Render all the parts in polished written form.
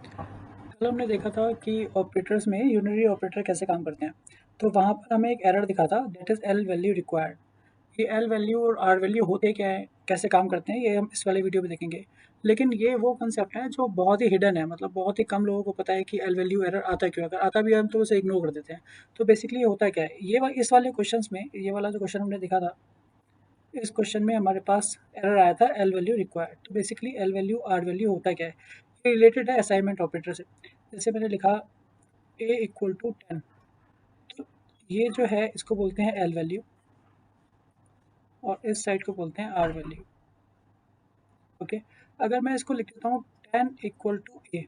कल हमने देखा था कि ऑपरेटर्स में यूनिटरी ऑपरेटर कैसे काम करते हैं। तो वहाँ पर हमें एक एरर दिखा था, that is L value required. ये एल वैल्यू और आर वैल्यू होते क्या है, कैसे काम करते हैं, ये हम इस वाले वीडियो में देखेंगे। लेकिन ये वो कंसेप्ट है जो बहुत ही हिडन है, मतलब बहुत ही कम लोगों को पता है कि एल वैल्यू एरर आता क्यों है। अगर आता भी है हम तो उसे इग्नोर कर देते हैं। तो बेसिकली ये होता क्या है, इस वाले क्वेश्चंस में, ये वाला जो क्वेश्चन हमने देखा था, इस क्वेश्चन में हमारे पास एरर आया था एल वैल्यू रिक्वायर्ड। तो basically L value R value होता क्या है, ये रिलेटेड है असाइनमेंट ऑपरेटर से। जैसे मैंने लिखा ए इक्वल टू 10, तो ये जो है इसको बोलते हैं एल वैल्यू और इस साइड को बोलते हैं आर वैल्यू। ओके, अगर मैं इसको लिख देता हूँ 10 इक्वल टू ए,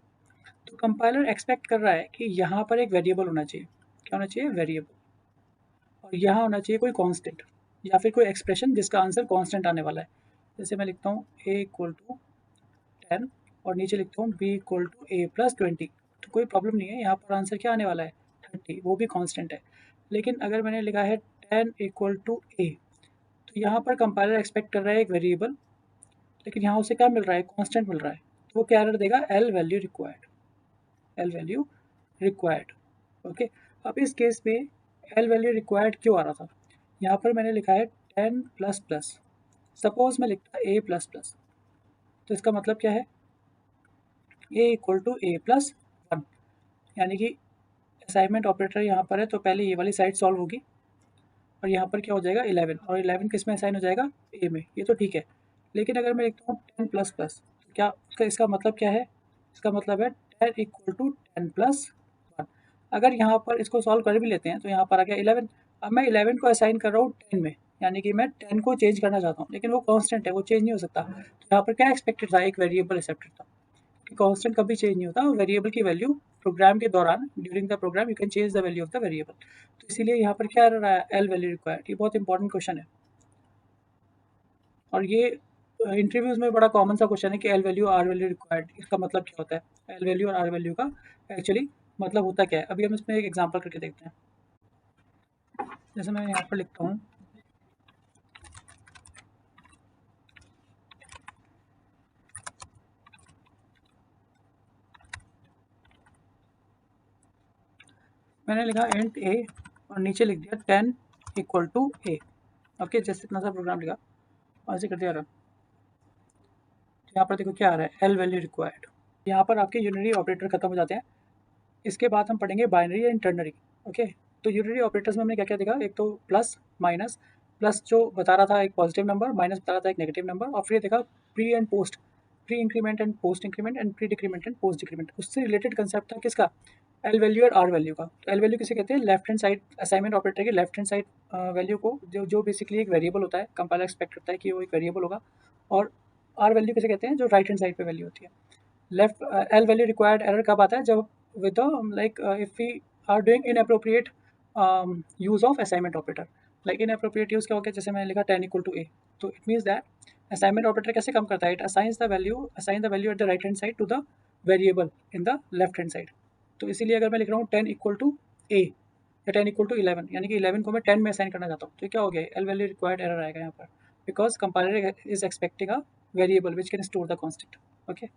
तो कंपाइलर एक्सपेक्ट कर रहा है कि यहाँ पर एक वेरिएबल होना चाहिए। क्या होना चाहिए? वेरिएबल। और यहाँ होना चाहिए कोई कांस्टेंट या फिर कोई एक्सप्रेशन जिसका आंसर कांस्टेंट आने वाला है। जैसे मैं लिखता हूँ ए इक्वल टू 10 और नीचे लिखता हूँ B equal to A plus 20। तो कोई प्रॉब्लम नहीं है, यहाँ पर आंसर क्या आने वाला है? 30, वो भी कांस्टेंट है। लेकिन अगर मैंने लिखा है 10 इक्वल टू ए, तो यहाँ पर कंपाइलर एक्सपेक्ट कर रहा है एक वेरिएबल, लेकिन यहाँ उसे क्या मिल रहा है? कांस्टेंट मिल रहा है। तो वो क्या एरर देगा? L value required. L value required. Okay, अब इस केस में एल वैल्यू रिक्वायर्ड क्यों आ रहा था? यहाँ पर मैंने लिखा है 10 प्लस प्लस। सपोज मैं लिखता ए प्लस प्लस, तो इसका मतलब क्या है? ए इक्वल टू ए प्लस 1, यानी कि असाइनमेंट ऑपरेटर यहाँ पर है तो पहले ये वाली साइड सॉल्व होगी और यहाँ पर क्या हो जाएगा? 11, और 11 किस में असाइन हो जाएगा? ए में। ये तो ठीक है। लेकिन अगर मैं लिखता हूँ 10 प्लस प्लस, तो क्या इसका मतलब क्या है? इसका मतलब है 10 इक्वल टू 10 प्लस 1। अगर यहाँ पर इसको सॉल्व कर भी लेते हैं तो यहाँ पर आ गया 11। अब मैं 11 को असाइन कर रहा हूँ 10 में, यानी कि मैं 10 को चेंज करना चाहता हूँ, लेकिन वो कांस्टेंट है, वो चेंज नहीं हो सकता। तो यहाँ पर क्या एक्सपेक्टेड था? एक वेरिएबल एक्सेप्टेड था कि कांस्टेंट कभी चेंज नहीं होता, वेरिएबल की वैल्यू प्रोग्राम के दौरान during the program you can change the value of the variable. तो इसीलिए यहाँ पर क्या रहा है? L value required. ये बहुत इंपॉर्टेंट क्वेश्चन है और ये इंटरव्यूज में बड़ा कॉमन सा क्वेश्चन है कि L value R value required, इसका मतलब क्या होता है? एल वैल्यू और आर वैल्यू का एक्चुअली मतलब होता क्या है? अभी हम इसमें एक एग्जांपल करके देखते हैं। जैसे मैं यहाँ पर लिखता हूँ मैंने लिखा इंट ए और नीचे लिख दिया 10 इक्वल टू ए। ओके, जैसे इतना सा प्रोग्राम लिखा और ऐसे कर दिया रन। तो यहाँ पर देखो क्या आ रहा है? L value required. यहाँ पर आपके यूनिटरी ऑपरेटर खत्म हो जाते हैं। इसके बाद हम पढ़ेंगे बाइनरी एंड टर्नरी। ओके, तो यूनिटरी ऑपरेटर्स में हमने क्या क्या देखा? एक तो प्लस माइनस। प्लस जो बता रहा था एक पॉजिटिव नंबर, माइनस बता रहा था एक नेगेटिव नंबर, और फिर ये देखा pre and post, pre increment and post increment and pre decrement and post decrement. उससे रिलेटेड कंसेप्ट था किसका? एल वैल्यू और आर वैल्यू का। तो एल वैल्यू किसे कहते हैं? Left hand side assignment operator के लेफ्ट हैंड साइड वैल्यू को, जो बेसिकली एक वेरिएबल होता है, कंपाइलर एक्सपेक्ट करता है कि वो एक वेरिएबल होगा। और आर वैल्यू किसे कहते हैं? जो राइट हैंड साइड पे वैल्यू होती है। Left L value required error कब आता है? जब with the if we are doing inappropriate use of assignment operator। like inappropriate use क्या हो गया? जैसे मैंने लिखा 10 equal to a, तो it means that assignment operator कैसे काम करता है? it assign the value at the right hand side to the variable in the left hand side। तो इसीलिए अगर मैं लिख रहा हूँ 10 equal to a या 10 equal to 11, यानी कि 11 को मैं 10 में असाइन करना चाहता हूँ, तो क्या हो गया? एल वैल्यू रिक्वायर्ड एरर आएगा यहाँ पर, because compiler is expecting a variable which can store the constant. Okay.